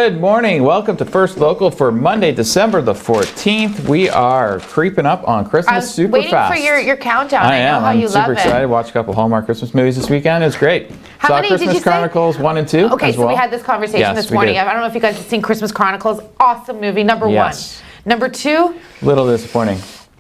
Good morning. Welcome to First Local for Monday, December the 14th. We are creeping up on Christmas super fast. Waiting for your countdown. I am. I'm super excited. Watched a couple Hallmark Christmas movies this weekend. It was great. How many Christmas did you Chronicles say? 1 and 2 Okay, as so well. we had this conversation this morning. I don't know if you guys have seen Christmas Chronicles. Awesome movie. Number one. Number two. Little disappointing.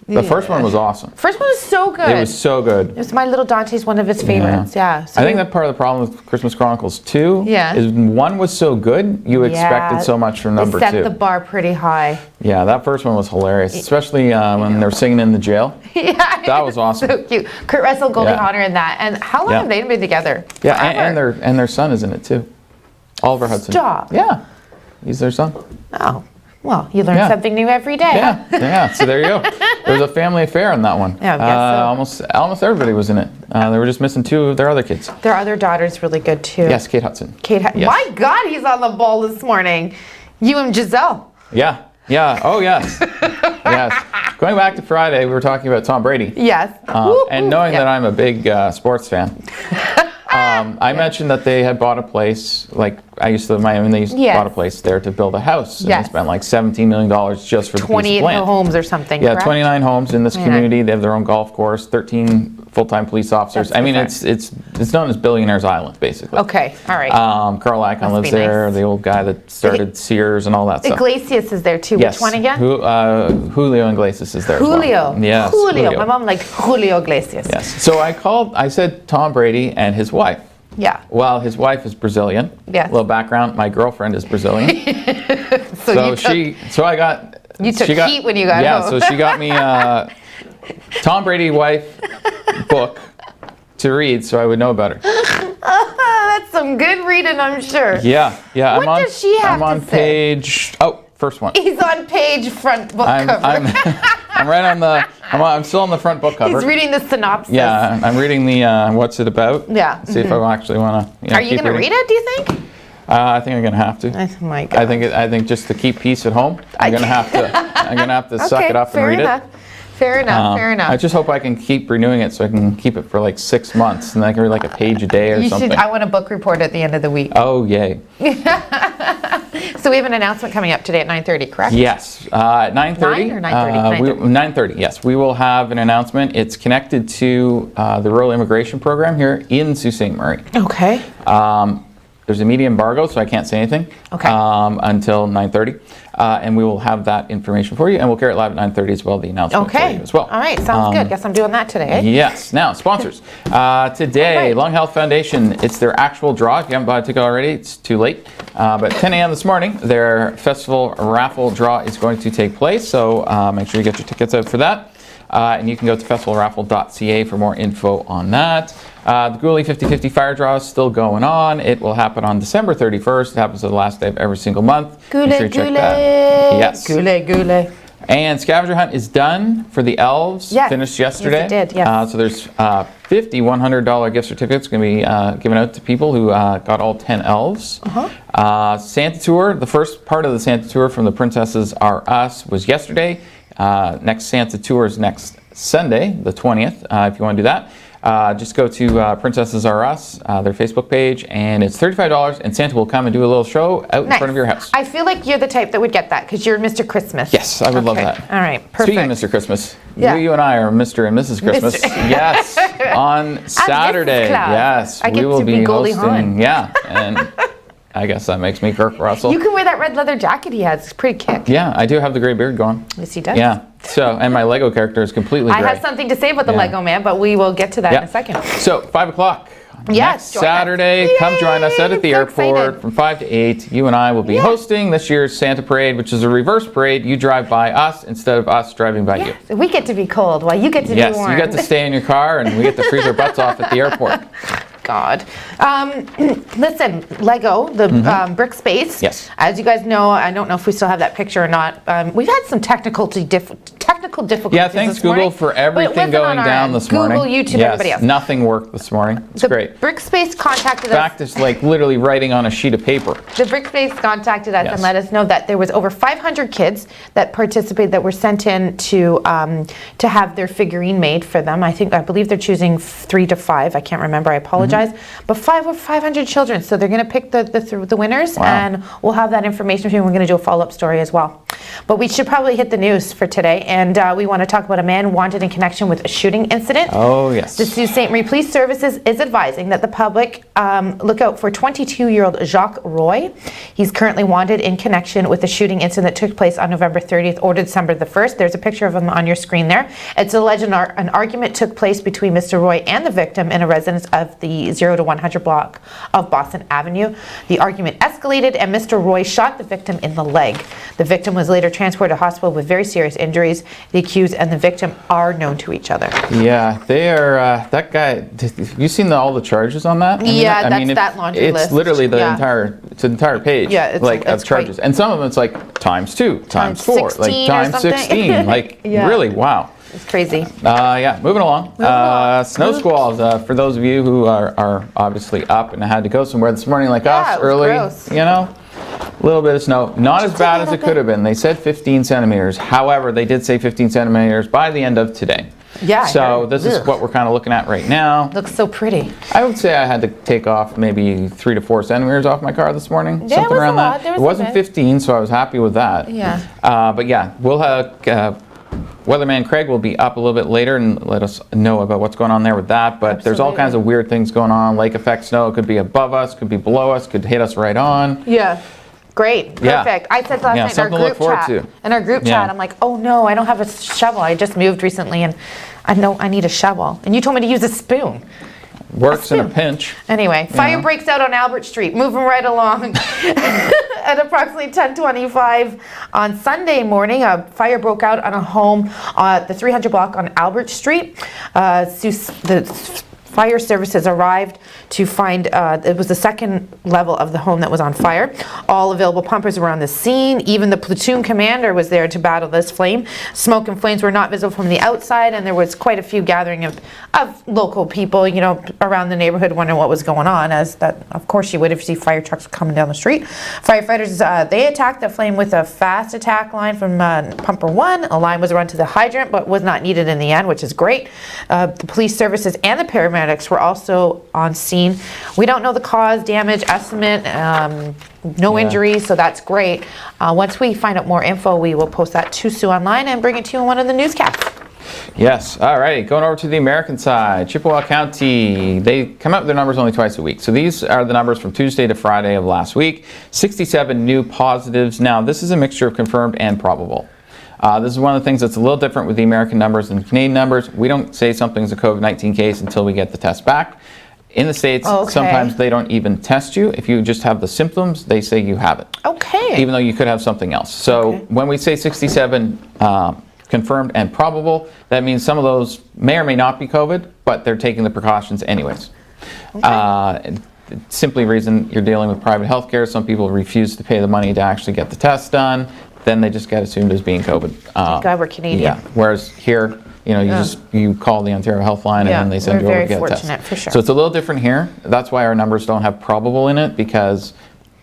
The first one was awesome. First one was so good. It was so good. It was my little Dante's one of his favorites. Yeah. So I think that part of the problem with Christmas Chronicles 2 Yeah. is one was so good, you expected so much from number 2. They set the bar pretty high. Yeah, that first one was hilarious, especially when they're singing in the jail. Yeah. That was awesome. So cute. Kurt Russell, Goldie Hawn in that. And how long have they been together? Yeah, and their son is in it too. Oliver Hudson. Stop. Yeah. He's their son. Oh. Well, you learn something new every day. Yeah. So there you go. There was a family affair on that one. Yeah, I guess so. Almost everybody was in it. They were just missing 2 of their other kids. Their other daughter's really good too. Yes, Kate Hudson. Yes. My God, he's on the ball this morning. You and Giselle. Yeah. Oh, yes. Yes. Going back to Friday, we were talking about Tom Brady. Yes. And knowing that I'm a big sports fan. I mentioned that they had bought a place, like I used to live in Miami, and they bought a place there to build a house. And they spent like $17 million just for the piece of land. 28 homes or something, Yeah, correct? 29 homes in this community. They have their own golf course, 13 full-time police officers. I mean, it's known as Billionaire's Island, basically. Okay, all right. Carl Icahn lives there, the old guy that started Sears and all that stuff. Iglesias is there too. Yes. Which one again? Julio Iglesias is there Julio. as well. Yes, Julio. My mom liked Julio Iglesias. Yes. So I said Tom Brady and his wife. Yeah. Well, his wife is Brazilian. Yes. A little background, my girlfriend is Brazilian. So I got... You took heat when you got home. Yeah, so she got me Tom Brady wife book to read so I would know better. That's some good reading, I'm sure. Yeah. What does she have I'm on to say? page... first one. He's on page front book cover. I'm right on the... I'm still on the front book cover. He's reading the synopsis. Yeah, I'm reading the what's it about. Yeah. See if I actually want to. Are you going to read it, do you think? I think I'm going to have to. Oh my God. I think just to keep peace at home, I'm going to have to suck it up and read it. Fair enough. I just hope I can keep renewing it so I can keep it for like 6 months and I can read like a page a day or something. I want a book report at the end of the week. Oh, yay. So we have an announcement coming up today at 9:30, correct? Yes. At 9:30. 9 or 9:30? 9:30, yes. We will have an announcement. It's connected to the Rural Immigration Program here in Sault Ste. Marie. Okay. There's a media embargo, so I can't say anything until 9:30. And we will have that information for you, and we'll carry it live at 9:30 as well, the announcement for you as well. All right, sounds good. Guess I'm doing that today, eh? Yes. Now, sponsors. Today, Lung Health Foundation, it's their actual draw. If you haven't bought a ticket already, it's too late. But 10 a.m. this morning, their festival raffle draw is going to take place, so make sure you get your tickets out for that. And you can go to festivalraffle.ca for more info on that. The Goulet 50/50 fire draw is still going on. It will happen on December 31st. It happens on the last day of every single month. Goulet. Yes. Goulet. And scavenger hunt is done for the elves. Yes. Finished yesterday. Yes, it did, yes. So there's 50 $100 gift certificates going to be given out to people who got all 10 elves. Santa tour, the first part of the Santa tour from the Princesses Are Us was yesterday. Next Santa tour is next Sunday, the 20th, if you want to do that. Just go to Princesses Are Us, their Facebook page, and it's $35, and Santa will come and do a little show out in front of your house. I feel like you're the type that would get that, because you're Mr. Christmas. Yes, I would love that. All right, perfect. Speaking of Mr. Christmas, you and I are Mr. and Mrs. Christmas. Yes, on Saturday. Yes, we will be hosting. Yeah, and I guess that makes me Kirk Russell. You can wear that red leather jacket he has. It's pretty kick. Yeah, I do have the gray beard going. Yes, he does. Yeah. So, and my Lego character is completely gray. I have something to say about the Lego man, but we will get to that in a second. So, 5 o'clock. Yes, next Saturday, come join us out at the airport excited. from 5 to 8. You and I will be hosting this year's Santa Parade, which is a reverse parade. You drive by us instead of us driving by you. We get to be cold while you get to be warm. Yes, you get to stay in your car and we get to freeze our butts off at the airport. God. Listen, Lego, the brick space. Yes. As you guys know, I don't know if we still have that picture or not. We've had some technical technical difficulties. Yeah, thanks this morning, Google for but it everything wasn't on going our down end. this morning. Google, YouTube, Yes, everybody else. nothing worked this morning. It's great. BrickSpace contacted In us. fact, it's like literally writing on a sheet of paper. The BrickSpace contacted us Yes. and let us know that there was over 500 kids that participated that were sent in to have their figurine made for them. I believe they're choosing 3 to 5. I can't remember. I apologize. But 500 children. So they're going to pick the winners, and we'll have that information for you. We're going to do a follow-up story as well. But we should probably hit the news for today, and we want to talk about a man wanted in connection with a shooting incident. Oh, yes. The Sault Ste. Marie Police Services is advising that the public look out for 22-year-old Jacques Roy. He's currently wanted in connection with the shooting incident that took place on November 30th or December the 1st. There's a picture of him on your screen there. It's alleged an argument took place between Mr. Roy and the victim in a residence of the 0 to 100 block of Boston Avenue. The argument escalated and Mr. Roy shot the victim in the leg. The victim was later transported to hospital with very serious injuries. The accused and the victim are known to each other. Yeah, they are. That guy. Have you seen all the charges on that? Yeah, that's that laundry list. It's literally the Yeah. entire page. Yeah, it's like of it's charges, quite- and some of them it's like ×2, ×4, like 16 or times something. 16. Like Yeah. really, wow. It's crazy. Yeah, moving along. Snow squalls. For those of you who are obviously up and had to go somewhere this morning, like Yeah, us, it was early, gross. you know, a little bit of snow. Not as bad as it could have been. They said 15 centimeters. However, they did say 15 centimeters by the end of today. Yeah. So this is what we're kind of looking at right now. Looks so pretty. I would say I had to take off maybe 3 to 4 centimeters off my car this morning. Yeah, something it was around a lot. that. There was It wasn't a bit. 15, so I was happy with that. Yeah. But yeah, we'll have Weatherman Craig will be up a little bit later and let us know about what's going on there with that. But there's all kinds of weird things going on. Lake effect snow could be above us, could be below us, could hit us right on. Yeah. Great. Yeah. Perfect. I said last night in our something to look group forward chat. to. In our group Yeah. chat, I'm like, oh no, I don't have a shovel. I just moved recently and I know I need a shovel. And you told me to use a spoon. Works in a pinch. Anyway, fire breaks out on Albert Street. Moving right along. At approximately 10:25 on Sunday morning, a fire broke out on a home at the 300 block on Albert Street. The fire services arrived to find it was the second level of the home that was on fire. All available pumpers were on the scene. Even the platoon commander was there to battle this flame. Smoke and flames were not visible from the outside, and there was quite a few gathering of local people, you know, around the neighborhood wondering what was going on, as that, of course, you would if you see fire trucks coming down the street. Firefighters, they attacked the flame with a fast attack line from pumper 1. A line was run to the hydrant, but was not needed in the end, which is great. The police services and the paramedics were also on scene. We don't know the cause, damage estimate, no injuries, so that's great. Once we find out more info, we will post that to Sue online and bring it to you in one of the newscasts. Yes. All right. Going over to the American side, Chippewa County, they come out with their numbers only twice a week. So these are the numbers from Tuesday to Friday of last week. 67 new positives. Now, this is a mixture of confirmed and probable. This is one of the things that's a little different with the American numbers and the Canadian numbers. We don't say something's a COVID-19 case until we get the test back. In the States, sometimes they don't even test you. If you just have the symptoms, they say you have it. Okay. Even though you could have something else. So when we say 67 confirmed and probable, that means some of those may or may not be COVID, but they're taking the precautions anyways. Simply reason you're dealing with private healthcare. Some people refuse to pay the money to actually get the test done. Then they just get assumed as being COVID. Thank God we're Canadian. Yeah. Whereas here, you know, you call the Ontario Health Line and then they send you over to get a test. We're very fortunate, for sure. So it's a little different here. That's why our numbers don't have probable in it, because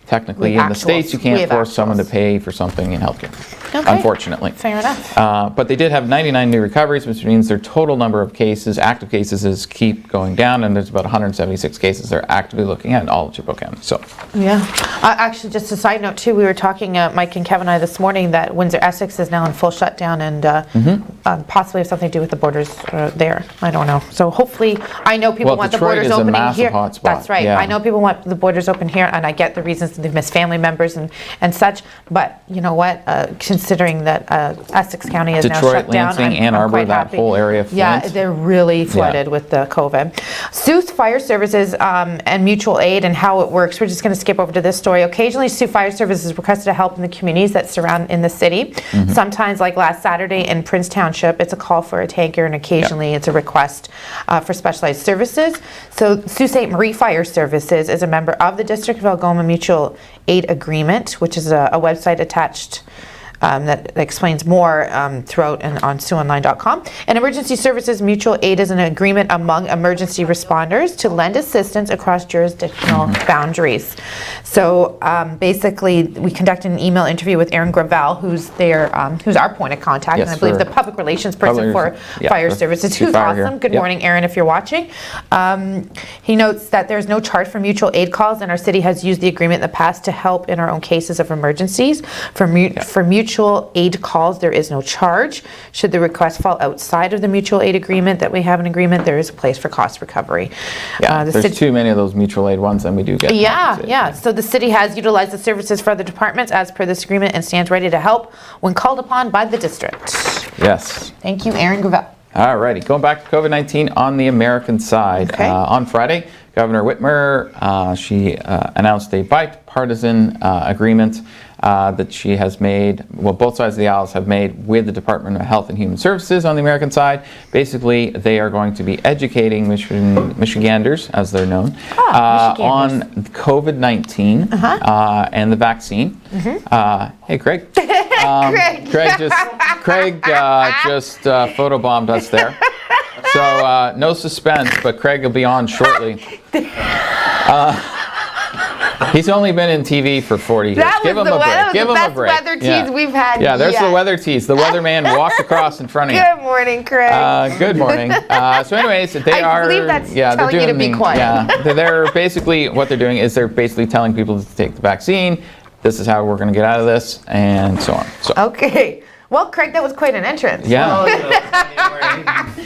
technically in the States you can't force someone to pay for something in healthcare. Unfortunately. Fair enough. But they did have 99 new recoveries, which means their total number of cases, active cases, keep going down, and there's about 176 cases they're actively looking at in all of Chippewa County. So. Yeah. Actually, just a side note too, we were talking, Mike and Kevin and I this morning, that Windsor-Essex is now in full shutdown and possibly have something to do with the borders there. I don't know. So hopefully, I know people want Detroit the borders is opening a massive here. hotspot. That's right. Yeah. I know people want the borders open here, and I get the reasons they've missed family members and such. But you know what? Considering that Essex County is now shut down, Lansing, Ann Arbor, that whole area. Yeah, they're really flooded with the COVID. Sault Fire Services and mutual aid and how it works. We're just going to skip over to this story. Occasionally, Sault Fire Services requested help in the communities that surround in the city. Sometimes, like last Saturday in Prince Township, it's a call for a tanker, and occasionally it's a request for specialized services. So Sault Ste. Marie Fire Services is a member of the District of Algoma Mutual Aid Agreement, which is a website attached that explains more throughout and on SiouxOnline.com. And emergency services mutual aid is an agreement among emergency responders to lend assistance across jurisdictional boundaries. So basically, we conducted an email interview with Aaron Gravel, who's our point of contact, Yes, and I believe for the public relations person for yeah, fire for services, Sioux who's Fire awesome. here. Good Yep. morning, Aaron, if you're watching. He notes that there's no charge for mutual aid calls, and our city has used the agreement in the past to help in our own cases of emergencies. For mutual aid calls, there is no charge. Should the request fall outside of the mutual aid agreement that we have an agreement, there is a place for cost recovery. Yeah, there's too many of those mutual aid ones, and we do get Yeah. So the city has utilized the services for other departments as per this agreement and stands ready to help when called upon by the district. Yes. Thank you, Aaron Gravel. Alrighty, going back to COVID-19 on the American side. Okay. On Friday, Governor Whitmer, she announced a bipartisan agreement that she has made, well, both sides of the aisles have made with the Department of Health and Human Services on the American side. Basically, they are going to be educating Michiganders, as they're known, on COVID-19 and the vaccine. Hey, Craig. Craig just photobombed us there. So no suspense, but Craig will be on shortly. He's only been in TV for 40 years. That Give was him the a break. Give him a best break. weather tease we've had Yeah, there's yet. the weather tease. The weatherman walked across in front of you. Good morning, Craig. Good morning. So anyways, they I are... believe that's they're telling you to doing be quiet. Yeah, they're basically, what they're doing is they're basically telling people to take the vaccine. This is how we're going to get out of this, and so on. So. Okay. Well, Craig, that was quite an entrance. Yeah.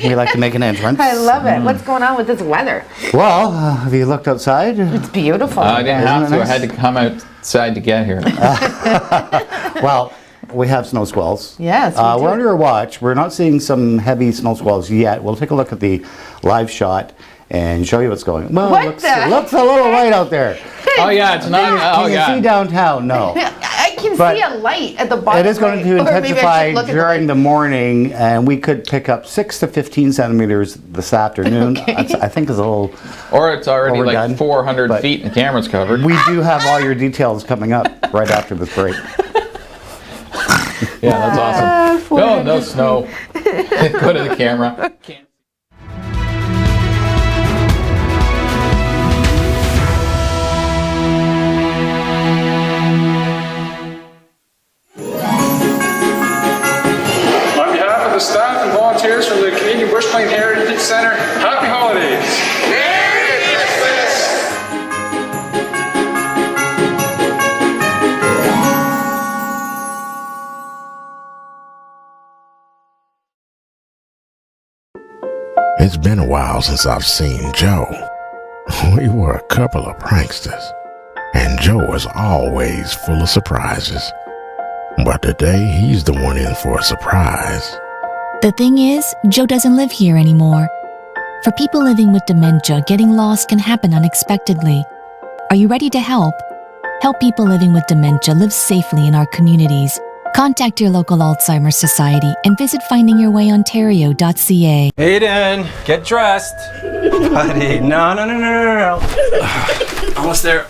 We like to make an entrance. I love it. What's going on with this weather? Well, have you looked outside? It's beautiful. I didn't have Isn't to. it I had to come outside to get here. Well, we have snow squalls. Yes, we do. We're under a watch. We're not seeing some heavy snow squalls yet. We'll take a look at the live shot and show you what's going on. Well, What looks the- a little white out there. Oh, yeah, it's not... Oh, Can you see yeah. downtown? No. I can But see a light at the bottom. It is going right. to Or maybe I intensify should look at during the the morning, and we could pick up 6 to 15 centimeters this afternoon. Okay. I think is a little... Or it's already like Overdone, 400 but- feet and the camera's covered. We do have all your details coming up right after this break. Yeah, that's awesome. No, no snow. Go to the camera. On behalf of the staff and volunteers from the Canadian Bushplane Heritage Centre, happy holidays! Merry Christmas! It's been a while since I've seen Joe. We were a couple of pranksters, and Joe was always full of surprises. But today, he's the one in for a surprise. The thing is, Joe doesn't live here anymore. For people living with dementia, getting lost can happen unexpectedly. Are you ready to help? Help people living with dementia live safely in our communities. Contact your local Alzheimer's Society and visit findingyourwayontario.ca. Aiden, get dressed. Buddy, no. Almost there.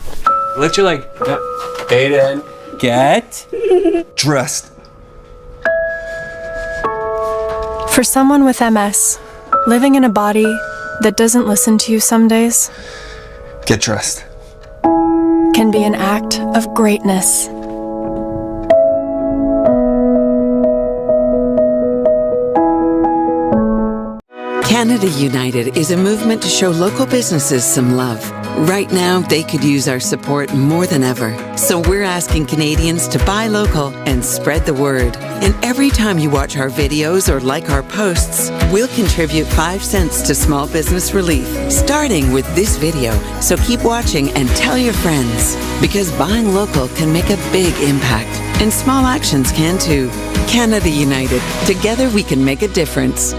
Lift your leg. Yeah. Aiden, get dressed. For someone with MS, living in a body that doesn't listen to you some days Get dressed. can be an act of greatness. Canada United is a movement to show local businesses some love. Right now, they could use our support more than ever. So we're asking Canadians to buy local and spread the word. And every time you watch our videos or like our posts, we'll contribute 5 cents to small business relief, starting with this video. So keep watching and tell your friends. Because buying local can make a big impact. And small actions can too. Canada United. Together we can make a difference.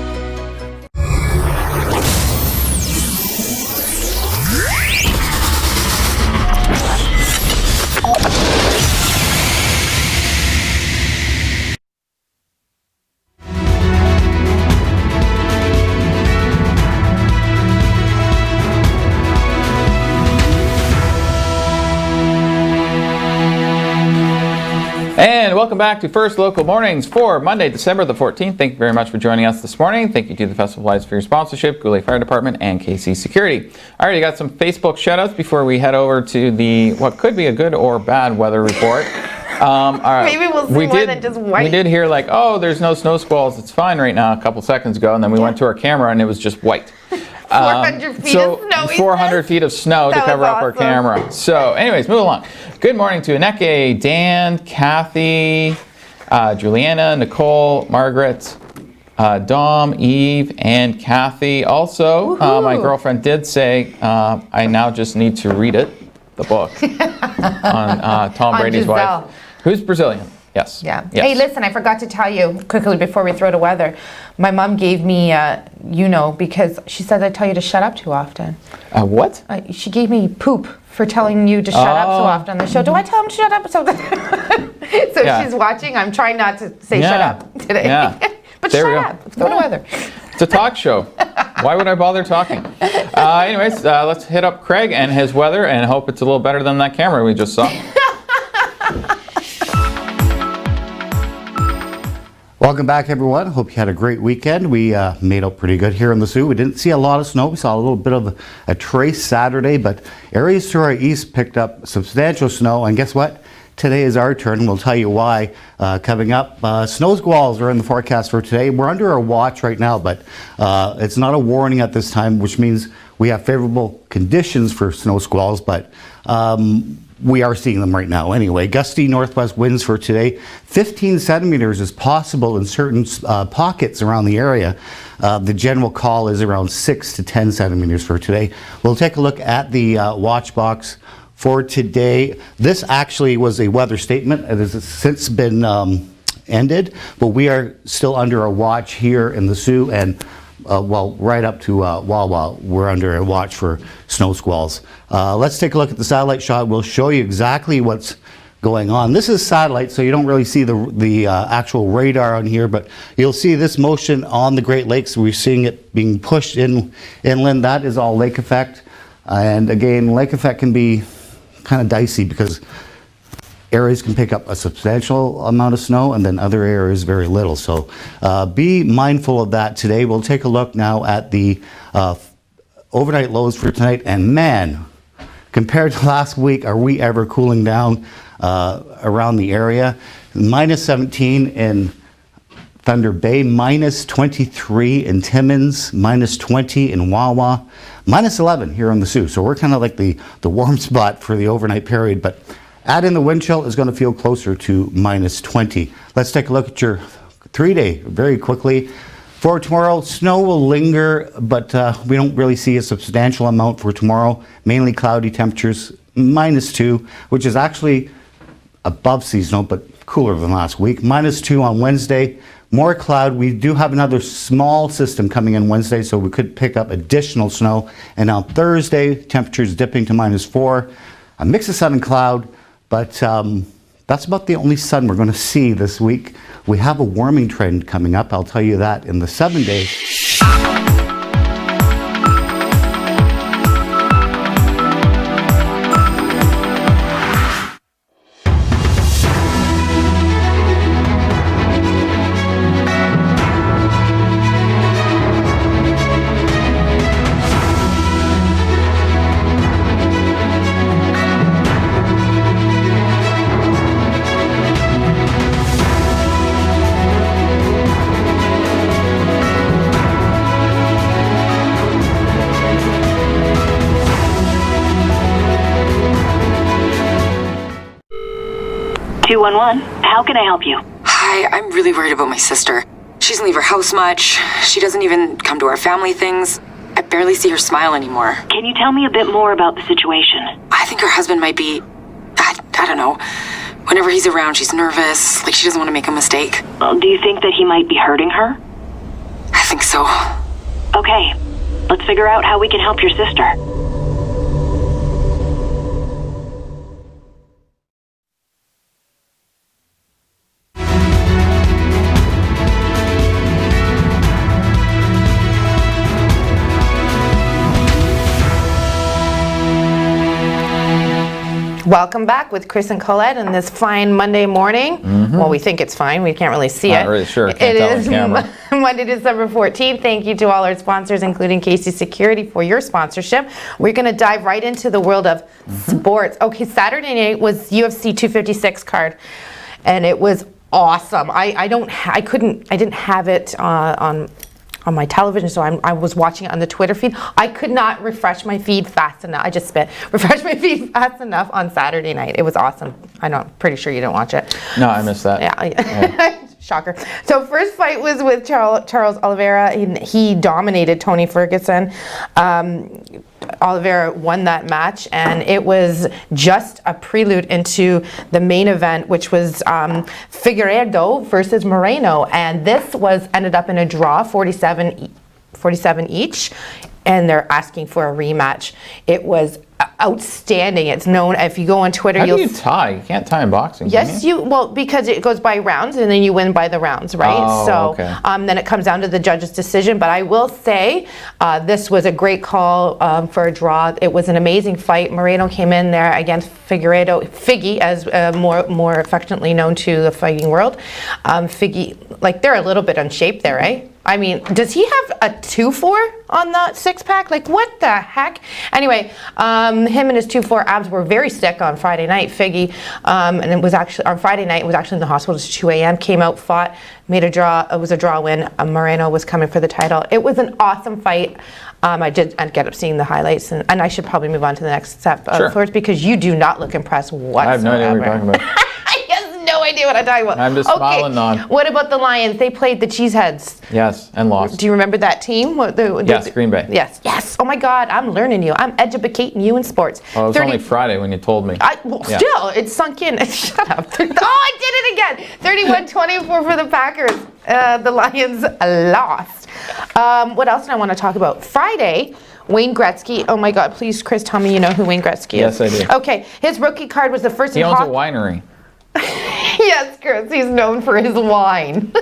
And welcome Welcome back to First Local Mornings for Monday, December the 14th. Thank you very much for joining us this morning. Thank you to the Festival Lights for your sponsorship, Goulet Fire Department, and KC Security. All right, you got some Facebook shout-outs before we head over to the what could be a good or bad weather report. All right. Maybe we'll see more than just white. We did hear like, oh, there's no snow squalls. It's fine right now a couple seconds ago, and then we went to our camera and it was just white. 400 feet of snow. 400 feet of snow to cover up our camera. So anyways, move along. Good morning to Aneke, Dan, Kathy, Juliana, Nicole, Margaret, Dom, Eve, and Kathy. Also, my girlfriend did say I now just need to read it, the book, on Tom Brady's wife, who's Brazilian. Yes. Yeah. Yes. Hey, listen, I forgot to tell you quickly before we throw to weather. My mom gave me, because she said I tell you to shut up too often. What? She gave me poop for telling you to shut up so often on the show. Do I tell him to shut up? So she's watching. I'm trying not to say shut up today. Yeah. But there shut up. Let's go to weather. It's a talk show. Why would I bother talking? Anyways, let's hit up Craig and his weather and hope it's a little better than that camera we just saw. Welcome back, everyone. Hope you had a great weekend. We made out pretty good here in the Sault. We didn't see a lot of snow. We saw a little bit of a trace Saturday, but areas to our east picked up substantial snow. And guess what? Today is our turn. We'll tell you why. Coming up, snow squalls are in the forecast for today. We're under a watch right now, but it's not a warning at this time, which means we have favorable conditions for snow squalls, but we are seeing them right now anyway. Gusty northwest winds for today. 15 centimeters is possible in certain pockets around the area. The general call is around 6 to 10 centimeters for today. We'll take a look at the watch box for today. This actually was a weather statement. It has since been ended, but we are still under a watch here in the Sault, and right up to Wawa, we're under a watch for snow squalls. Let's take a look at the satellite shot. We'll show you exactly what's going on. This is satellite, so you don't really see the actual radar on here, but you'll see this motion on the Great Lakes. We're seeing it being pushed inland. That is all lake effect. And again, lake effect can be kind of dicey because areas can pick up a substantial amount of snow and then other areas very little. So be mindful of that today. We'll take a look now at the overnight lows for tonight. And man, compared to last week, are we ever cooling down around the area? Minus 17 in Thunder Bay, minus 23 in Timmins, minus 20 in Wawa, minus 11 here in the Sault. So we're kind of like the warm spot for the overnight period, but add in the wind chill is going to feel closer to minus 20. Let's take a look at your 3-day very quickly. For tomorrow, snow will linger, but we don't really see a substantial amount for tomorrow. Mainly cloudy temperatures, minus 2, which is actually above seasonal, but cooler than last week. Minus 2 on Wednesday. More cloud. We do have another small system coming in Wednesday, so we could pick up additional snow. And on Thursday, temperatures dipping to minus 4. A mix of sun and cloud, but that's about the only sun we're going to see this week. We have a warming trend coming up. I'll tell you that in the 7-day. How can I help you? Hi, I'm really worried about my sister. She doesn't leave her house much. She doesn't even come to our family things. I barely see her smile anymore. Can you tell me a bit more about the situation? I think her husband might be... I don't know. Whenever he's around, she's nervous, like she doesn't want to make a mistake. Do you think that he might be hurting her? I think so. Okay, let's figure out how we can help your sister. Welcome back with Chris and Colette on this fine Monday morning. Well, we think it's fine. We can't really see it. Not really sure. Can't It tell on is camera. Monday, December 14th. Thank you to all our sponsors, including Casey Security, for your sponsorship. We're going to dive right into the world of sports. Okay, Saturday night was UFC 256 card, and it was awesome. I didn't have it on my television, so I was watching it on the Twitter feed. I could not refresh my feed fast enough. I just spit. Refresh my feed fast enough on Saturday night. It was awesome. I'm pretty sure you didn't watch it. No, I missed that. Yeah. Shocker. So first fight was with Charles Oliveira. He dominated Tony Ferguson. Oliveira won that match, and it was just a prelude into the main event, which was Figueiredo versus Moreno, and this ended up in a draw, 47 each, and they're asking for a rematch. It was outstanding. It's known, if you go on Twitter, How do you tie? You can't tie in boxing. Yes, well, because it goes by rounds, and then you win by the rounds, right? Oh, so okay. Then it comes down to the judge's decision. But I will say, this was a great call for a draw. It was an amazing fight. Moreno came in there against Figueiredo, Figgy, as more affectionately known to the fighting world. Figgy, like, they're a little bit unshaped there, right? I mean, does he have a 2-4 on the six-pack? Like, what the heck? Anyway, him and his 2-4 abs were very sick on Friday night. Figgy, and it was actually on Friday night. It was actually in the hospital. It was 2 a.m. Came out, fought, made a draw. It was a draw win. Moreno was coming for the title. It was an awesome fight. I did get up seeing the highlights, and I should probably move on to the next step first, because you do not look impressed whatsoever. I have no idea what you're talking about. No idea what I'm talking about. I'm just smiling on. What about the Lions? They played the Cheeseheads. Yes, and lost. Do you remember that team? Yes, Green Bay. Yes. Oh my God, I'm learning you. I'm educating you in sports. Oh, it was only Friday when you told me. Still, it sunk in. Shut up. I did it again. 31-24 for the Packers. The Lions lost. What else do I want to talk about? Friday, Wayne Gretzky. Oh my God, please, Chris, tell me you know who Wayne Gretzky is. Yes, I do. Okay, his rookie card was the first He owns a winery. Yes, Chris, he's known for his wine.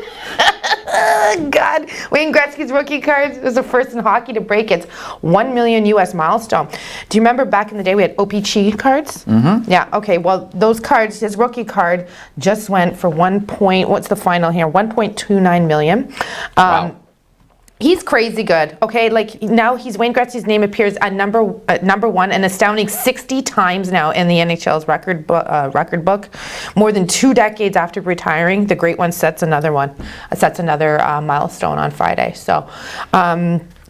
God, Wayne Gretzky's rookie card was the first in hockey to break its 1 million US milestone. Do you remember back in the day we had OPC cards? Mm-hmm. Yeah, okay, well, those cards, his rookie card just went for what's the final here? 1.29 million. Wow. He's crazy good, okay? Like, now Wayne Gretzky's name appears at number one an astounding 60 times now in the NHL's record book. More than 2 decades after retiring, the great one sets another milestone on Friday. So,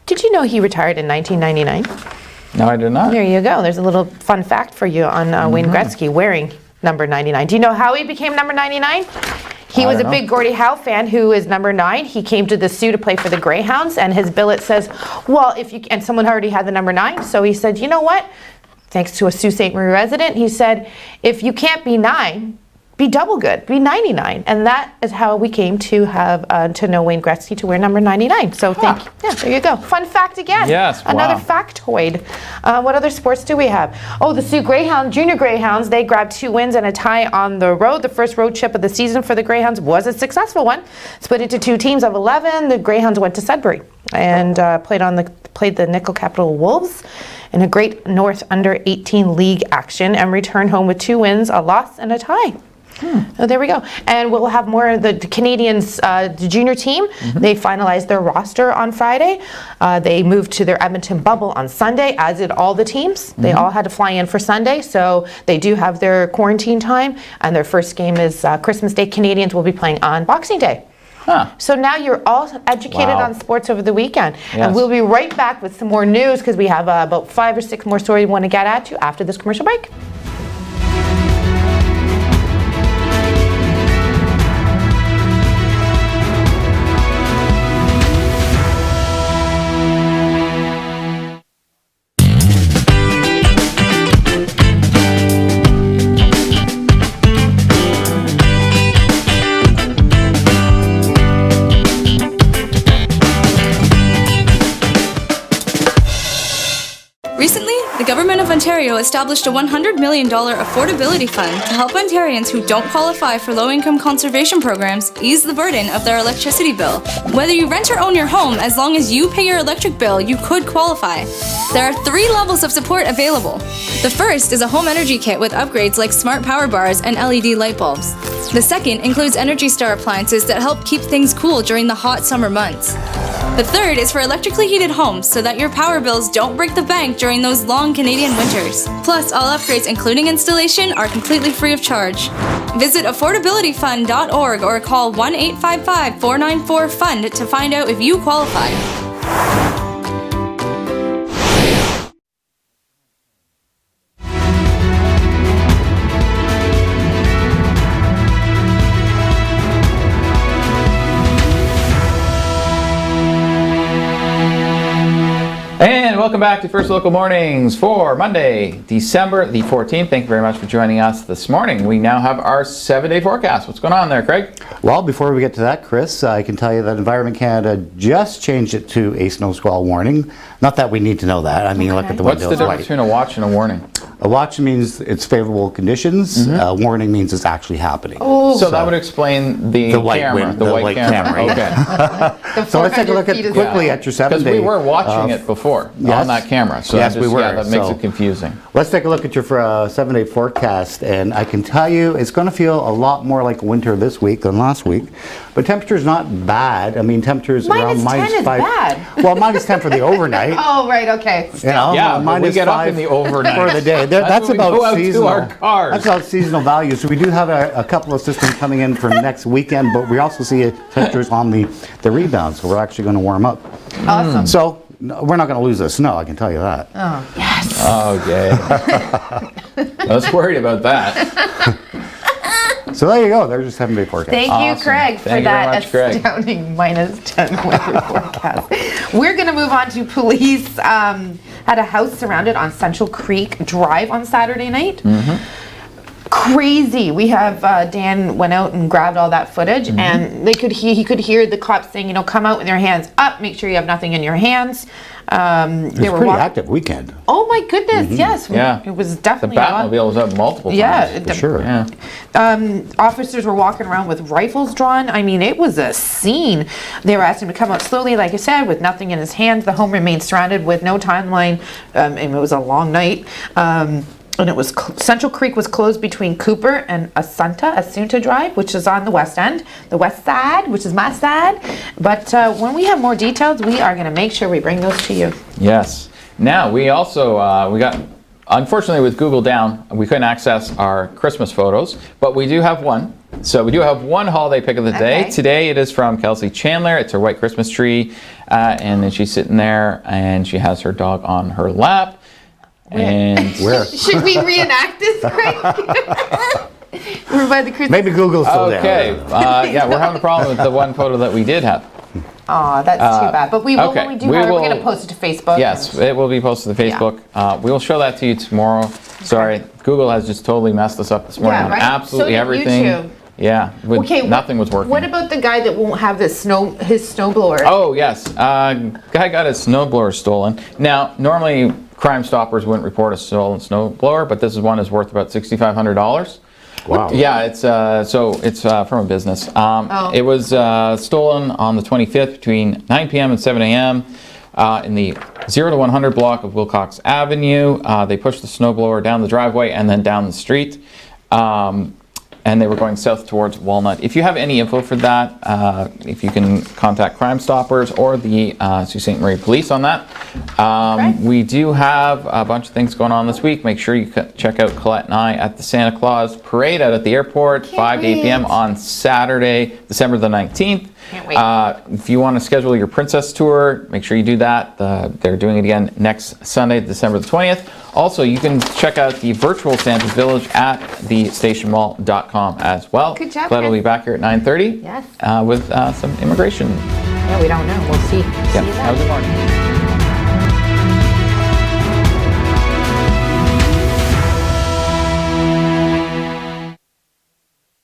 did you know he retired in 1999? No, I did not. There you go. There's a little fun fact for you on Wayne Gretzky wearing number 99. Do you know how he became number 99? He was a big Gordie Howe fan who is number 9. He came to the Sault to play for the Greyhounds, and his billet says, well, and someone already had the number 9, so he said, you know what? Thanks to a Sault Ste. Marie resident, he said, if you can't be 9, be double good, be 99. And that is how we came to have to know Wayne Gretzky to wear number 99. So thank you. Yeah, there you go. Fun fact again. Yes, Another wow. factoid. What other sports do we have? Oh, the Sault Greyhounds, Junior Greyhounds, they grabbed 2 wins and a tie on the road. The first road trip of the season for the Greyhounds was a successful one. Split into 2 teams of 11. The Greyhounds went to Sudbury and played the Nickel Capital Wolves in a great North Under 18 League action and returned home with 2 wins, a loss, and a tie. So there we go. And we'll have more of the Canadians, the junior team. They finalized their roster on Friday. They moved to their Edmonton bubble on Sunday, as did all the teams. They all had to fly in for Sunday, so they do have their quarantine time. And their first game is Christmas Day. Canadians will be playing on Boxing Day. So now you're all educated on sports over the weekend. Yes. And we'll be right back with some more news, because we have about 5 or 6 more stories we want to get at you after this commercial break. Government of Ontario established a $100 million affordability fund to help Ontarians who don't qualify for low-income conservation programs ease the burden of their electricity bill. Whether you rent or own your home, as long as you pay your electric bill, you could qualify. There are 3 levels of support available. The first is a home energy kit with upgrades like smart power bars and LED light bulbs. The second includes Energy Star appliances that help keep things cool during the hot summer months. The third is for electrically heated homes so that your power bills don't break the bank during those long Canadian winters. Plus, all upgrades, including installation, are completely free of charge. Visit affordabilityfund.org or call 1-855-494-FUND to find out if you qualify. And welcome back to First Local Mornings for Monday, December the 14th. Thank you very much for joining us this morning. We now have our 7-day forecast. What's going on there, Craig? Well, before we get to that, Chris, I can tell you that Environment Canada just changed it to a snow squall warning. Not that we need to know that. I mean, look at the windows. What's the difference between a watch and a warning? A watch means it's favorable conditions. A warning means it's actually happening. Oh, so that would explain the white camera. the white camera. Okay. So let's take a look quickly at your 7-day. Because we were watching it before on that camera. So yes, we were. Yeah, that makes it confusing. Let's take a look at your 7-day forecast, and I can tell you it's going to feel a lot more like winter this week than last week. But temperature's not bad. I mean, temperatures around -10 is bad. Well, -10 for the overnight. Oh, right, okay. You know, yeah, we get up in the overnight for the day. That's when about we go out seasonal. to our cars. That's about seasonal value. So we do have a couple of systems coming in for next weekend, but we also see temperatures on the rebound. So we're actually going to warm up. Awesome. So we're not going to lose the snow. I can tell you that. Oh, yes. Okay. I was worried about that. So there you go. There's your 7-day forecast. Thank you, Craig, for Thank you very that much, Craig. astounding -10 weather forecast. We're going to move on to police. Had a house surrounded on Central Creek Drive on Saturday night. Crazy. We have Dan went out and grabbed all that footage, and he could hear the cops saying, you know, come out with your hands up, make sure you have nothing in your hands. It was a pretty active weekend. Oh my goodness, yes. Yeah. It was definitely The Batmobile was up multiple times. Yeah, For sure. Yeah. Officers were walking around with rifles drawn. I mean, it was a scene. They were asking him to come out slowly, like I said, with nothing in his hands. The home remained surrounded with no timeline, and it was a long night. And it was Central Creek was closed between Cooper and Assunta Drive, which is on the west end, the west side, which is my side. But when we have more details, we are going to make sure we bring those to you. Yes. Now, we also, unfortunately with Google down, we couldn't access our Christmas photos, but we do have one. So we do have one holiday pick of the day. Okay. Today it is from Kelsey Chandler. It's her white Christmas tree. And then she's sitting there and she has her dog on her lap. And Where? Should we reenact this, Craig? We're by the Christmas. Maybe Google's still there. okay. Yeah, we're having a problem with the one photo that we did have. Oh, that's too bad. But we will, okay. when we do have it, we're going to post it to Facebook. Yes, it will be posted to Facebook. We will show that to you tomorrow. Sorry, Google has just totally messed us up this morning on absolutely everything. YouTube. Yeah, nothing was working. What about the guy that won't have his snowblower? Oh, yes. Guy got his snowblower stolen. Now, normally Crime Stoppers wouldn't report a stolen snowblower, but this one is worth about $6,500. Wow. Yeah, it's from a business. It was stolen on the 25th between 9 p.m. and 7 a.m. In the 0 to 100 block of Wilcox Avenue. They pushed the snowblower down the driveway and then down the street. And they were going south towards Walnut. If you have any info for that, if you can contact Crime Stoppers or the Sault Ste. Marie Police on that. We do have a bunch of things going on this week. Make sure you check out Colette and I at the Santa Claus Parade out at the airport, 5 to 8 p.m. on Saturday, December the 19th. Can't wait. If you want to schedule your Princess Tour, make sure you do that. They're doing it again next Sunday, December the 20th. Also, you can check out the virtual Santa's Village at thestationmall.com as well. Good job, Colette will be back here at 9:30 Yes. with some immigration. Yeah, we don't know. We'll see. Yeah, have a good morning.